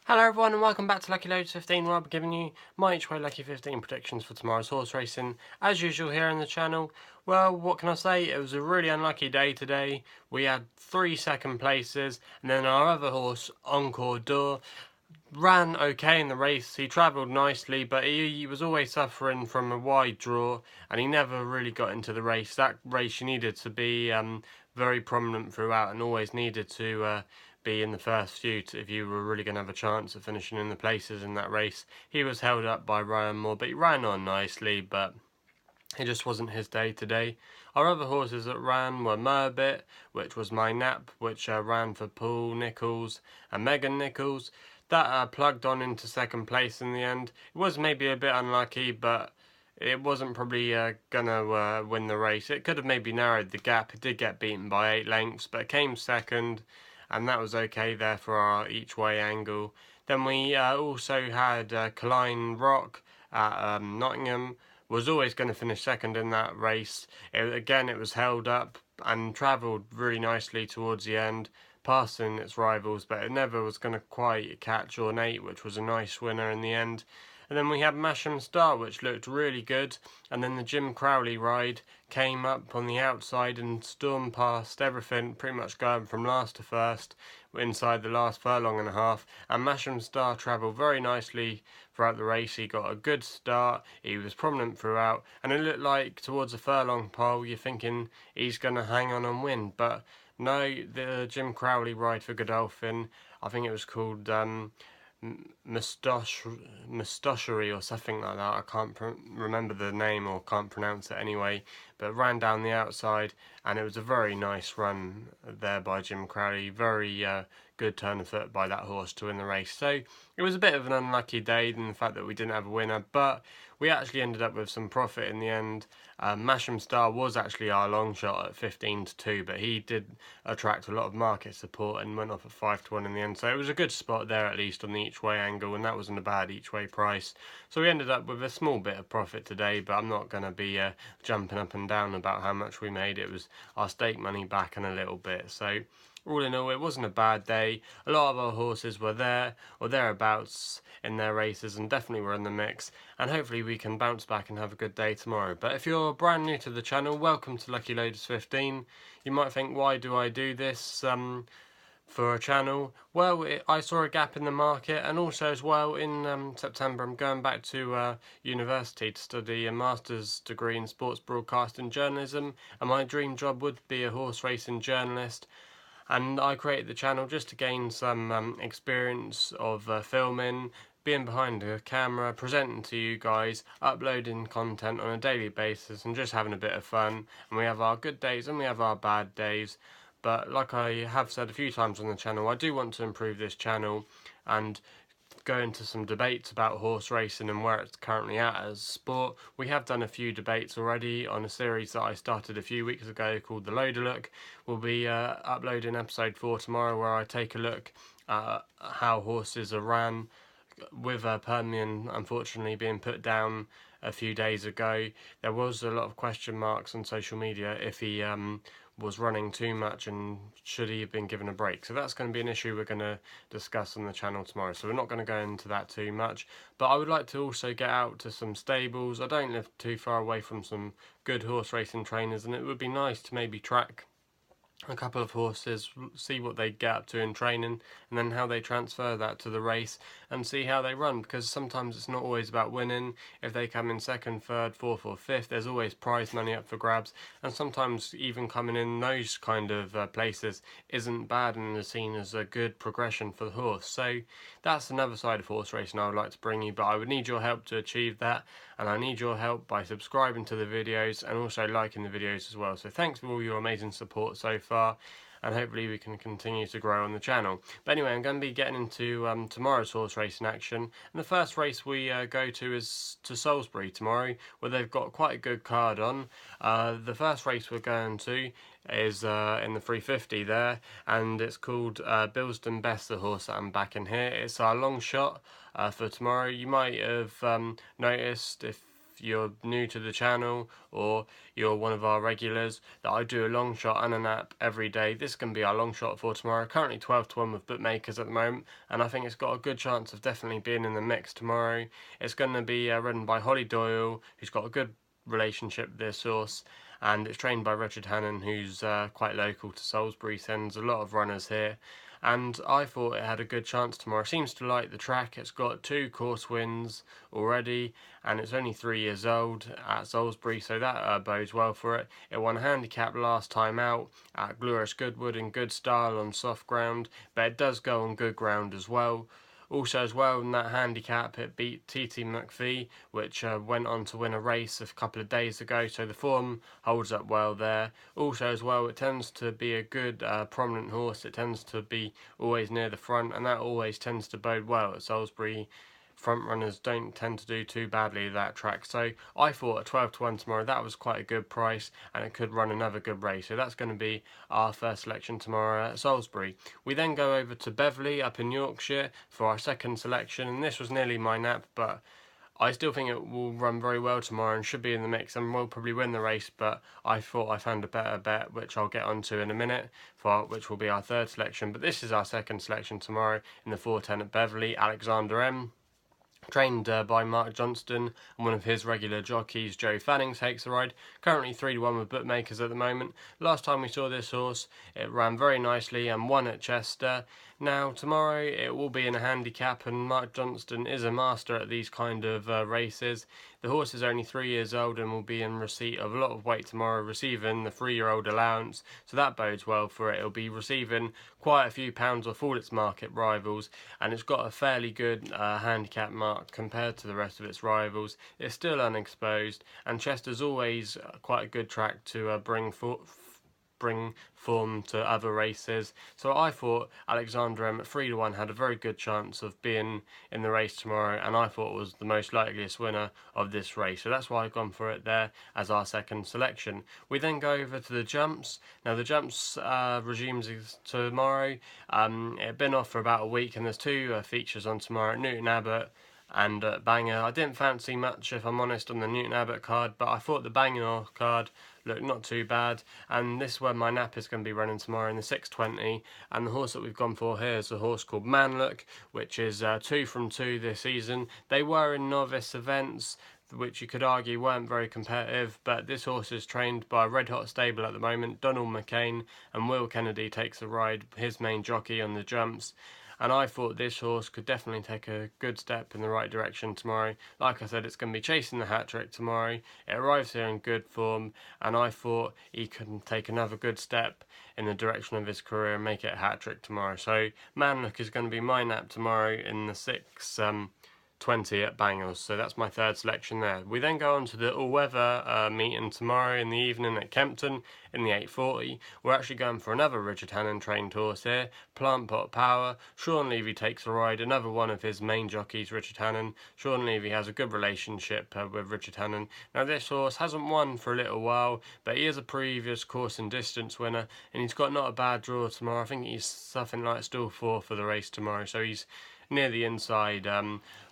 Hello everyone and welcome back to Lucky15, where I'll be giving you my each way Lucky15 predictions for tomorrow's horse racing, as usual here on the channel. Well, what can I say, it was a really unlucky day today. We had 3 second places, and then our other horse, Encore D'Or, ran okay in the race. He travelled nicely, but he was always suffering from a wide draw, and he never really got into the race. That race you needed to be very prominent throughout, and always needed to be in the first few if you were really going to have a chance of finishing in the places in that race. He was held up by Ryan Moore, but he ran on nicely, but it just wasn't his day today. Our other horses that ran were Merbit, which was my nap, which ran for Paul Nichols and Megan Nichols. That plugged on into second place in the end. It was maybe a bit unlucky, but it wasn't probably gonna win the race. It could have maybe narrowed the gap. It did get beaten by 8 lengths, but it came second, and that was okay there for our each way angle. Then we also had Colline Rock at Nottingham. Was always going to finish second in that race. Again, it was held up and travelled really nicely towards the end, passing its rivals, but it never was going to quite catch Ornate, which was a nice winner in the end. And then we had Masham Star, which looked really good, and then the Jim Crowley ride came up on the outside and stormed past everything, pretty much going from last to first inside the last furlong and a half, and Masham Star travelled very nicely throughout the race. He got a good start, he was prominent throughout, and it looked like towards the furlong pole you're thinking he's going to hang on and win, but no, the Jim Crowley ride for Godolphin, I think it was called Mustachery or something like that. I can't remember the name, or can't pronounce it anyway, but ran down the outside, and it was a very nice run there by Jim Crowley. Very good turn of foot by that horse to win the race. So it was a bit of an unlucky day in the fact that we didn't have a winner, but we actually ended up with some profit in the end. Masham Star was actually our long shot at 15-2, but he did attract a lot of market support and went off at 5-1 in the end. So it was a good spot there, at least on the each way angle, and that wasn't a bad each way price. So we ended up with a small bit of profit today, but I'm not going to be jumping up and down about how much we made. It was our stake money back and a little bit. So all in all, it wasn't a bad day. A lot of our horses were there or thereabouts in their races, and definitely were in the mix, and hopefully we can bounce back and have a good day tomorrow. But if you're brand new to the channel, welcome to Lucky15. You might think, why do I do this for a channel? Well, I saw a gap in the market, and also as well in September I'm going back to university to study a master's degree in sports broadcast and journalism, and my dream job would be a horse racing journalist. And I created the channel just to gain some experience of filming, being behind a camera, presenting to you guys, uploading content on a daily basis, and just having a bit of fun. And we have our good days and we have our bad days. But like I have said a few times on the channel, I do want to improve this channel and go into some debates about horse racing and where it's currently at as sport. We have done a few debates already on a series that I started a few weeks ago called The Loader Look. We'll be uploading episode 4 tomorrow, where I take a look at how horses are ran, with Permian unfortunately being put down a few days ago. There was a lot of question marks on social media if he was running too much and should he have been given a break. So that's going to be an issue we're going to discuss on the channel tomorrow, so we're not going to go into that too much. But I would like to also get out to some stables. I don't live too far away from some good horse racing trainers, and it would be nice to maybe track a couple of horses, see what they get up to in training, and then how they transfer that to the race and see how they run, because sometimes it's not always about winning. If they come in second, third, fourth or fifth, there's always prize money up for grabs, and sometimes even coming in those kind of places isn't bad and is seen as a good progression for the horse. So that's another side of horse racing I would like to bring you, but I would need your help to achieve that, and I need your help by subscribing to the videos and also liking the videos as well. So thanks for all your amazing support so far, and hopefully we can continue to grow on the channel. But anyway, I'm going to be getting into tomorrow's horse racing action, and the first race we go to is to Salisbury tomorrow, where they've got quite a good card on. The first race we're going to is in the 350 there, and it's called Billesdon Bess, the horse that I'm backing here. It's our long shot for tomorrow. You might have noticed, if you're new to the channel or you're one of our regulars, that I do a long shot and a nap every day. This can be our long shot for tomorrow. Currently 12 to 1 with bookmakers at the moment, and I think it's got a good chance of definitely being in the mix tomorrow. It's going to be ridden by Holly Doyle, who's got a good relationship with this horse, and it's trained by Richard Hannon, who's quite local to Salisbury, sends a lot of runners here, and I thought it had a good chance tomorrow. It seems to like the track. It's got 2 course wins already, and it's only 3 years old at Salisbury, so that bodes well for it. It won a handicap last time out at Glorious Goodwood in good style on soft ground, but it does go on good ground as well. Also as well in that handicap, it beat TT McPhee, which went on to win a race a couple of days ago, so the form holds up well there. Also as well, it tends to be a good prominent horse. It tends to be always near the front, and that always tends to bode well at Salisbury. Front runners don't tend to do too badly at that track, so I thought at 12 to 1 tomorrow that was quite a good price, and it could run another good race. So that's going to be our first selection tomorrow at Salisbury. We then go over to Beverley up in Yorkshire for our second selection, and this was nearly my nap, but I still think it will run very well tomorrow and should be in the mix and will probably win the race, but I thought I found a better bet, which I'll get onto in a minute, which will be our third selection. But this is our second selection tomorrow in the 410 at Beverley. Alexander M, trained by Mark Johnston, and one of his regular jockeys, Joe Fanning, takes the ride. Currently 3 to 1 with bookmakers at the moment. Last time we saw this horse, it ran very nicely and won at Chester. Now tomorrow it will be in a handicap, and Mark Johnston is a master at these kind of races. The horse is only 3 years old and will be in receipt of a lot of weight tomorrow, receiving the 3-year-old allowance, so that bodes well for it. It'll be receiving quite a few pounds off all its market rivals, and it's got a fairly good handicap mark compared to the rest of its rivals. It's still unexposed, and Chester's always quite a good track to bring form to other races. So I thought Alexander M at 3 to 1 had a very good chance of being in the race tomorrow, and I thought it was the most likeliest winner of this race. So that's why I've gone for it there as our second selection. We then go over to the jumps. Now the jumps resumes tomorrow. It had been off for about a week, and there's 2 features on tomorrow at Newton Abbot and Bangor. I didn't fancy much, if I'm honest, on the Newton Abbot card, but I thought the Bangor card looked not too bad, and this is where my nap is going to be running tomorrow in the 620, and the horse that we've gone for here is a horse called Manlook, which is 2 from 2 this season. They were in novice events, which you could argue weren't very competitive, but this horse is trained by a red hot stable at the moment. Donald McCain and Will Kennedy takes the ride, his main jockey on the jumps, and I thought this horse could definitely take a good step in the right direction tomorrow. Like I said, it's going to be chasing the hat-trick tomorrow. It arrives here in good form, and I thought he could take another good step in the direction of his career and make it a hat-trick tomorrow. So Manlook is going to be my nap tomorrow in the 620 at Bangor. So that's my third selection there. We then go on to the all-weather meeting tomorrow in the evening at Kempton in the 840. We're actually going for another Richard Hannon trained horse here, Plant Pot Power. Sean Levy takes a ride, another one of his main jockeys, Richard Hannon. Sean Levy has a good relationship with Richard Hannon. Now this horse hasn't won for a little while, but he is a previous course and distance winner, and he's got not a bad draw tomorrow. I think he's something like stall 4 for the race tomorrow, so he's near the inside,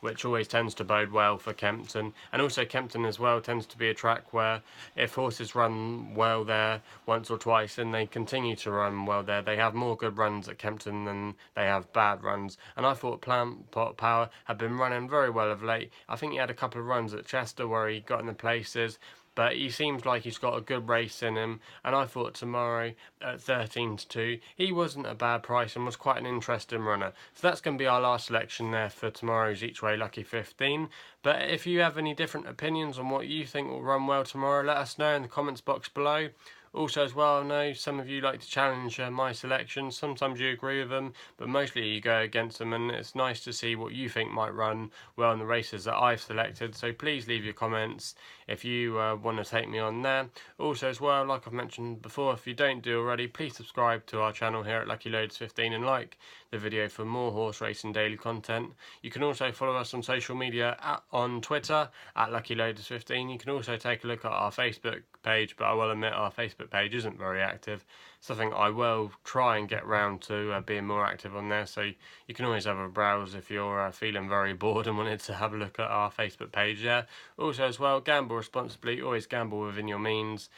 which always tends to bode well for Kempton. And also Kempton as well tends to be a track where if horses run well there once or twice, and they continue to run well there, they have more good runs at Kempton than they have bad runs. And I thought Plant Pot Power had been running very well of late. I think he had a couple of runs at Chester where he got in the places, but he seems like he's got a good race in him, and I thought tomorrow at 13 to 2 he wasn't a bad price and was quite an interesting runner. So that's going to be our last selection there for tomorrow's Each Way Lucky 15. But if you have any different opinions on what you think will run well tomorrow, let us know in the comments box below. Also as well, I know some of you like to challenge my selections. Sometimes you agree with them, but mostly you go against them, and it's nice to see what you think might run well in the races that I've selected. So please leave your comments if you want to take me on there. Also as well, like I've mentioned before, if you don't do already, please subscribe to our channel here at Lucky15 and like the video for more horse racing daily content. You can also follow us on social media on Twitter at Lucky15. You can also take a look at our Facebook page, but I will admit our Facebook page isn't very active. Something I will try and get round to being more active on there, so you can always have a browse if you're feeling very bored and wanted to have a look at our Facebook page there. Also as well, gamble responsibly, always gamble within your means.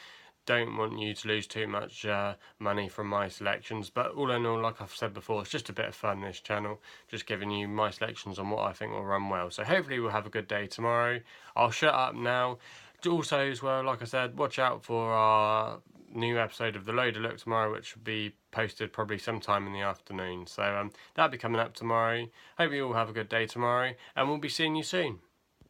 Don't want you to lose too much money from my selections, but all in all, like I've said before, it's just a bit of fun, this channel, just giving you my selections on what I think will run well. So hopefully we'll have a good day tomorrow. I'll shut up now. Also as well, like I said, watch out for our new episode of the Loader Look tomorrow, which will be posted probably sometime in the afternoon. So that'll be coming up tomorrow. Hope you all have a good day tomorrow, and we'll be seeing you soon.